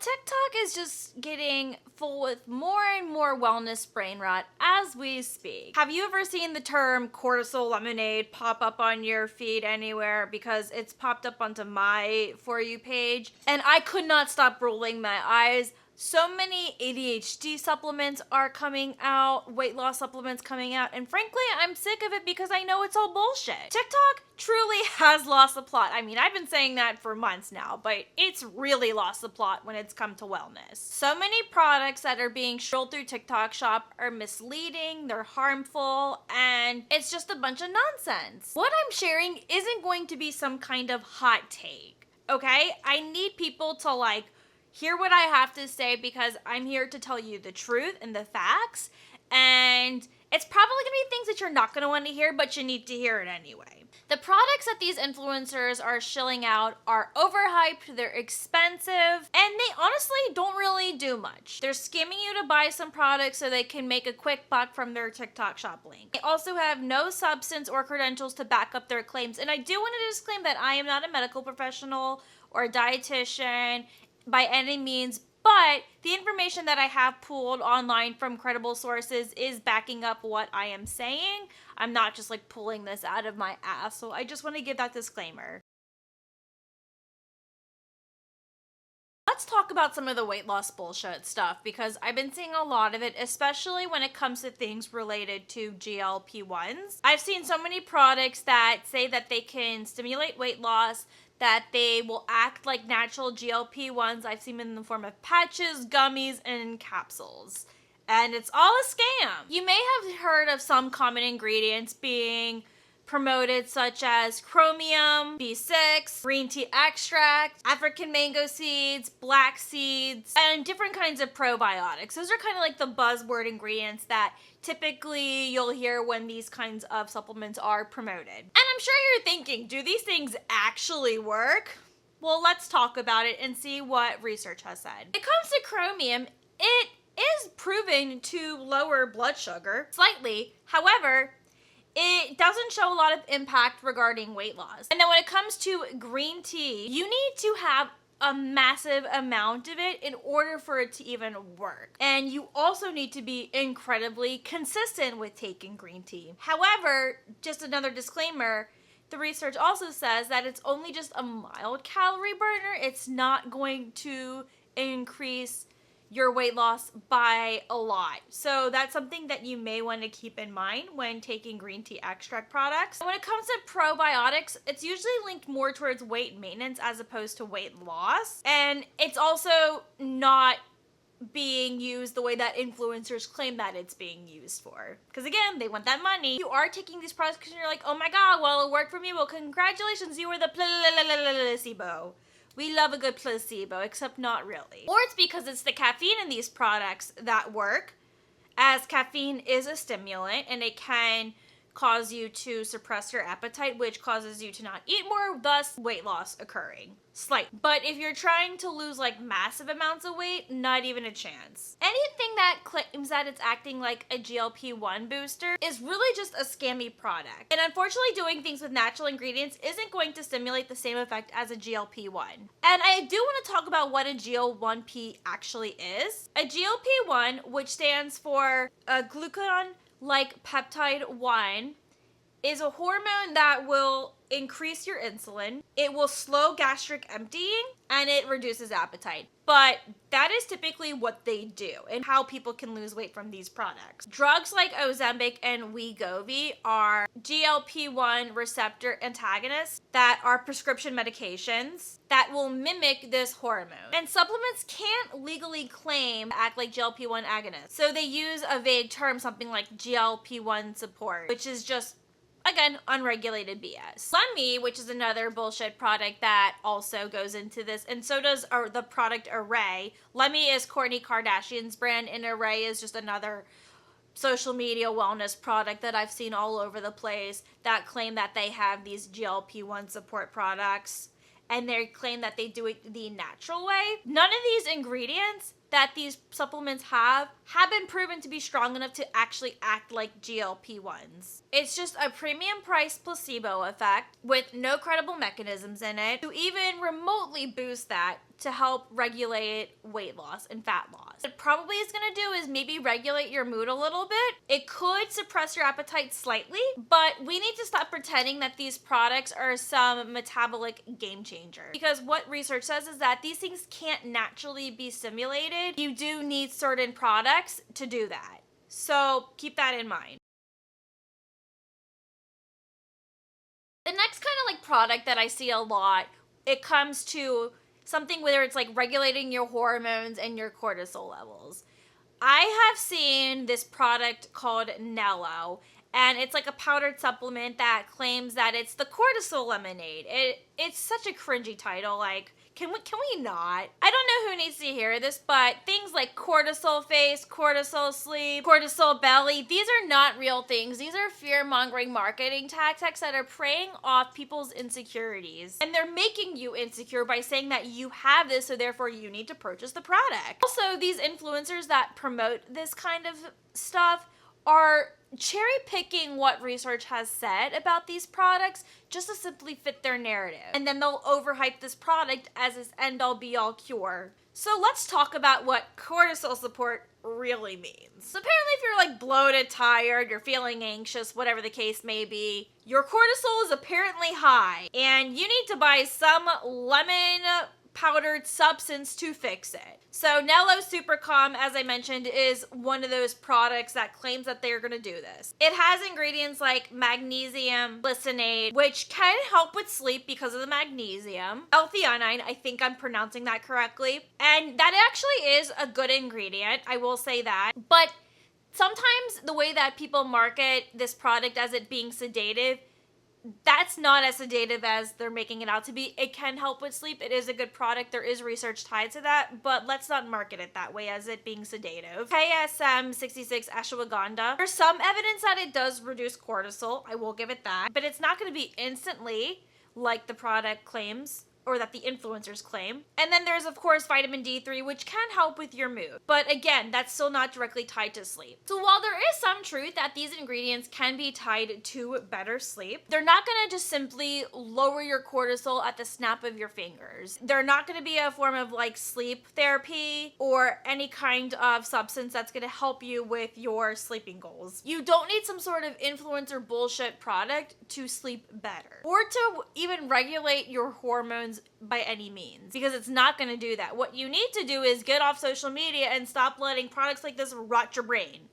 TikTok is just getting full with more and more wellness brain rot as we speak. Have you ever seen the term cortisol lemonade pop up on your feed anywhere? Because it's popped up onto my For You page, and I could not stop rolling my eyes. So many ADHD supplements are coming out, weight loss supplements coming out, and frankly, I'm sick of it because I know it's all bullshit. TikTok truly has lost the plot. I mean, I've been saying that for months now, but it's really lost the plot when it's come to wellness. So many products that are being strolled through TikTok shop are misleading, they're harmful, and it's just a bunch of nonsense. What I'm sharing isn't going to be some kind of hot take, okay? I need people to hear what I have to say because I'm here to tell you the truth and the facts, and it's probably gonna be things that you're not gonna want to hear, but you need to hear it anyway. The products that these influencers are shilling out are overhyped, they're expensive, and they honestly don't really do much. They're scamming you to buy some products so they can make a quick buck from their TikTok shop link. They also have no substance or credentials to back up their claims, and I do want to disclaim that I am not a medical professional or a dietitian by any means, but the information that I have pulled online from credible sources is backing up what I am saying. I'm not just pulling this out of my ass, so I just want to give that disclaimer. Let's talk about some of the weight loss bullshit stuff because I've been seeing a lot of it, especially when it comes to things related to GLP-1s. I've seen so many products that say that they can stimulate weight loss, that they will act like natural GLP-1s. I've seen them in the form of patches, gummies, and capsules. And it's all a scam. You may have heard of some common ingredients being promoted, such as chromium, B6, green tea extract, African mango seeds, black seeds, and different kinds of probiotics. Those are kind of the buzzword ingredients that typically you'll hear when these kinds of supplements are promoted. And I'm sure you're thinking, do these things actually work? Well, let's talk about it and see what research has said. When it comes to chromium, it is proven to lower blood sugar slightly. However, it doesn't show a lot of impact regarding weight loss. And then when it comes to green tea, you need to have a massive amount of it in order for it to even work. And you also need to be incredibly consistent with taking green tea. However, just another disclaimer, the research also says that it's only just a mild calorie burner. It's not going to increase your weight loss by a lot. So that's something that you may want to keep in mind when taking green tea extract products. When it comes to probiotics, it's usually linked more towards weight maintenance as opposed to weight loss. And it's also not being used the way that influencers claim that it's being used for. Because again, they want that money. You are taking these products because you're like, oh my god, well, it worked for me. Well, congratulations, you were the placebo. We love a good placebo, except not really. Or it's because it's the caffeine in these products that work, as caffeine is a stimulant and it can cause you to suppress your appetite, which causes you to not eat more, thus weight loss occurring. Slight. But if you're trying to lose massive amounts of weight, not even a chance. Anything that claims that it's acting like a GLP-1 booster is really just a scammy product. And unfortunately, doing things with natural ingredients isn't going to stimulate the same effect as a GLP-1. And I do want to talk about what a GL1P actually is. A GLP-1, which stands for a glucagon-like peptide 1, is a hormone that will increase your insulin, it will slow gastric emptying, and it reduces appetite. But that is typically what they do and how people can lose weight from these products. Drugs like Ozempic and Wegovy are GLP-1 receptor antagonists that are prescription medications that will mimic this hormone. And supplements can't legally claim to act like GLP-1 agonists. So they use a vague term, something like GLP-1 support, which is just, again, unregulated BS. Lemmy, which is another bullshit product that also goes into this, and so does the product Array. Lemmy is Kourtney Kardashian's brand, and Array is just another social media wellness product that I've seen all over the place that claim that they have these GLP-1 support products, and they claim that they do it the natural way. None of these ingredients that these supplements have been proven to be strong enough to actually act like GLP-1s. It's just a premium price placebo effect with no credible mechanisms in it to even remotely boost that to help regulate weight loss and fat loss. What it probably is going to do is maybe regulate your mood a little bit. It could suppress your appetite slightly, but we need to stop pretending that these products are some metabolic game changer. Because what research says is that these things can't naturally be simulated. You do need certain products to do that. So keep that in mind. The next kind of like product that I see a lot, it comes to something where it's like regulating your hormones and your cortisol levels. I have seen this product called Nello, and it's like a powdered supplement that claims that it's the cortisol lemonade. It's such a cringy title. Like, can we not? I don't know who needs to hear this, but things like cortisol face, cortisol sleep, cortisol belly, these are not real things. These are fear-mongering marketing tactics that are preying off people's insecurities. And they're making you insecure by saying that you have this, so therefore you need to purchase the product. Also, these influencers that promote this kind of stuff are cherry picking what research has said about these products just to simply fit their narrative. And then they'll overhype this product as its end-all be-all cure. So let's talk about what cortisol support really means. So apparently if you're like bloated, tired, you're feeling anxious, whatever the case may be, your cortisol is apparently high and you need to buy some lemon powdered substance to fix it. So Nello Super Calm, as I mentioned, is one of those products that claims that they're going to do this. It has ingredients like magnesium glycinate, which can help with sleep because of the magnesium. L-theanine, I think I'm pronouncing that correctly. And that actually is a good ingredient, I will say that. But sometimes the way that people market this product as it being sedative, that's not as sedative as they're making it out to be. It can help with sleep. It is a good product. There is research tied to that, but let's not market it that way as it being sedative. KSM 66 ashwagandha. There's some evidence that it does reduce cortisol. I will give it that, but it's not going to be instantly like the product claims, or that the influencers claim. And then there's, of course, vitamin D3, which can help with your mood. But again, that's still not directly tied to sleep. So while there is some truth that these ingredients can be tied to better sleep, they're not gonna just simply lower your cortisol at the snap of your fingers. They're not gonna be a form of like sleep therapy or any kind of substance that's gonna help you with your sleeping goals. You don't need some sort of influencer bullshit product to sleep better or to even regulate your hormones by any means, because it's not going to do that. What you need to do is get off social media and stop letting products like this rot your brain.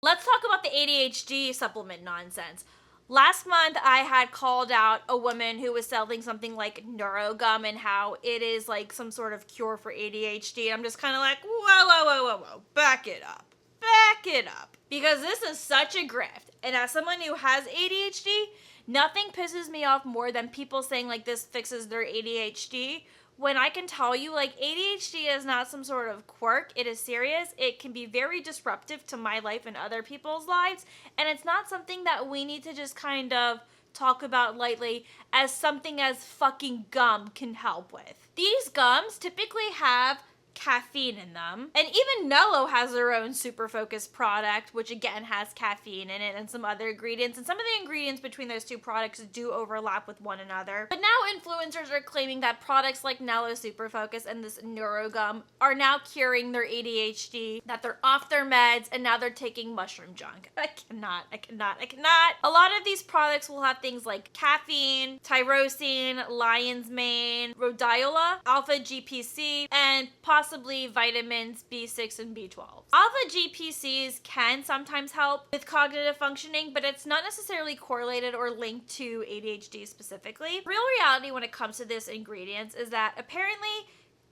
Let's talk about the ADHD supplement nonsense. Last month, I had called out a woman who was selling something like NeuroGum and how it is like some sort of cure for ADHD. I'm just kind of like, whoa, back it up. Back it up. Because this is such a grift. And as someone who has ADHD, nothing pisses me off more than people saying like this fixes their ADHD, when I can tell you like ADHD is not some sort of quirk. It is serious. It can be very disruptive to my life and other people's lives, and it's not something that we need to just kind of talk about lightly as something as fucking gum can help with. These gums typically have caffeine in them, and even Nello has their own super focused product, which again has caffeine in it and some other ingredients, and some of the ingredients between those two products do overlap with one another. But now influencers are claiming that products like Nello Super Focus and this NeuroGum are now curing their ADHD, that they're off their meds, and now they're taking mushroom junk. I cannot. A lot of these products will have things like caffeine, tyrosine, lion's mane, rhodiola, alpha GPC, and possibly vitamins B6 and B12. Alpha GPCs can sometimes help with cognitive functioning, but it's not necessarily correlated or linked to ADHD specifically. Real reality when it comes to this ingredients is that apparently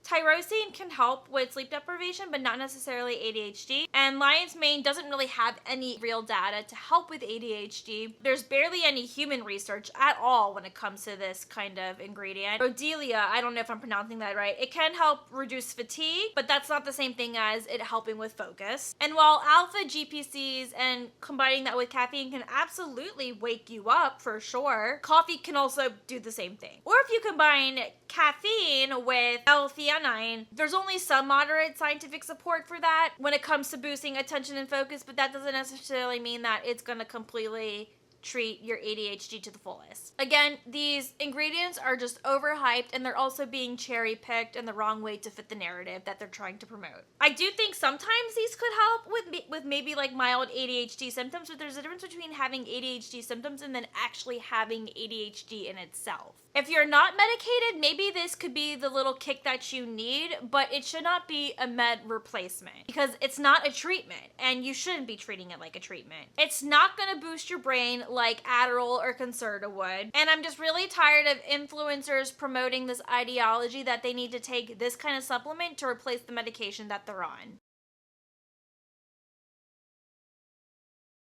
Tyrosine can help with sleep deprivation, but not necessarily ADHD. And lion's mane doesn't really have any real data to help with ADHD. There's barely any human research at all when it comes to this kind of ingredient. Rhodelia, I don't know if I'm pronouncing that right. It can help reduce fatigue, but that's not the same thing as it helping with focus. And while alpha GPCs and combining that with caffeine can absolutely wake you up for sure, coffee can also do the same thing. Or if you combine caffeine with L-theanine, there's only some moderate scientific support for that when it comes to boosting attention and focus, but that doesn't necessarily mean that it's going to completely treat your ADHD to the fullest. Again, these ingredients are just overhyped, and they're also being cherry picked in the wrong way to fit the narrative that they're trying to promote. I do think sometimes these could help with maybe like mild ADHD symptoms, but there's a difference between having ADHD symptoms and then actually having ADHD in itself. If you're not medicated, maybe this could be the little kick that you need, but it should not be a med replacement because it's not a treatment, and you shouldn't be treating it like a treatment. It's not going to boost your brain like Adderall or Concerta would, and I'm just really tired of influencers promoting this ideology that they need to take this kind of supplement to replace the medication that they're on.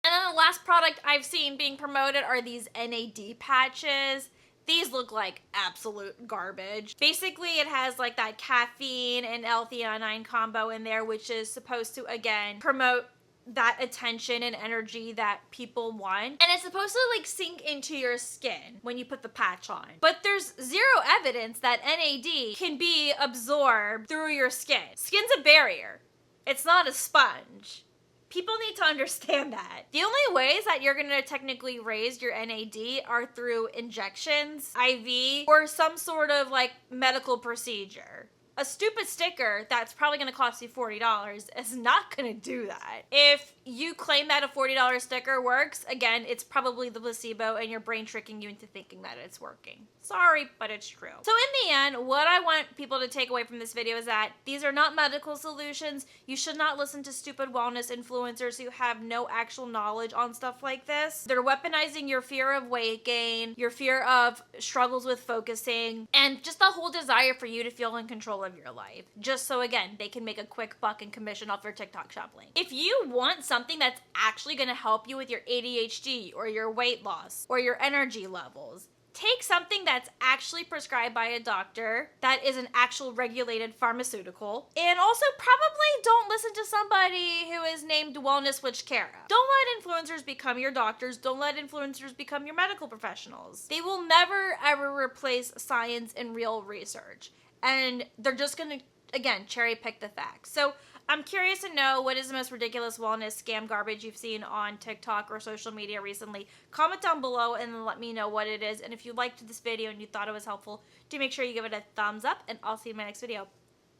And then the last product I've seen being promoted are these NAD patches. These look like absolute garbage. Basically, it has like that caffeine and L-theanine combo in there, which is supposed to, again, promote that attention and energy that people want. And it's supposed to like sink into your skin when you put the patch on. But there's zero evidence that NAD can be absorbed through your skin. Skin's a barrier. It's not a sponge. People need to understand that. The only ways that you're gonna technically raise your NAD are through injections, IV, or some sort of like medical procedure. A stupid sticker that's probably going to cost you $40 is not going to do that. If you claim that a $40 sticker works, again, it's probably the placebo and your brain tricking you into thinking that it's working. Sorry, but it's true. So in the end, what I want people to take away from this video is that these are not medical solutions. You should not listen to stupid wellness influencers who have no actual knowledge on stuff like this. They're weaponizing your fear of weight gain, your fear of struggles with focusing, and just the whole desire for you to feel in control of your life. Just so, again, they can make a quick buck and commission off your TikTok shop link. If you want something that's actually going to help you with your ADHD or your weight loss or your energy levels, take something that's actually prescribed by a doctor, that is an actual regulated pharmaceutical, and also probably don't listen to somebody who is named Wellness Witch Kara. Don't let influencers become your doctors. Don't let influencers become your medical professionals. They will never ever replace science and real research. And they're just gonna, again, cherry pick the facts. So I'm curious to know what is the most ridiculous wellness scam garbage you've seen on TikTok or social media recently. Comment down below and let me know what it is. And if you liked this video and you thought it was helpful, do make sure you give it a thumbs up, and I'll see you in my next video.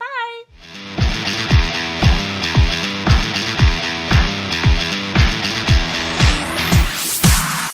Bye!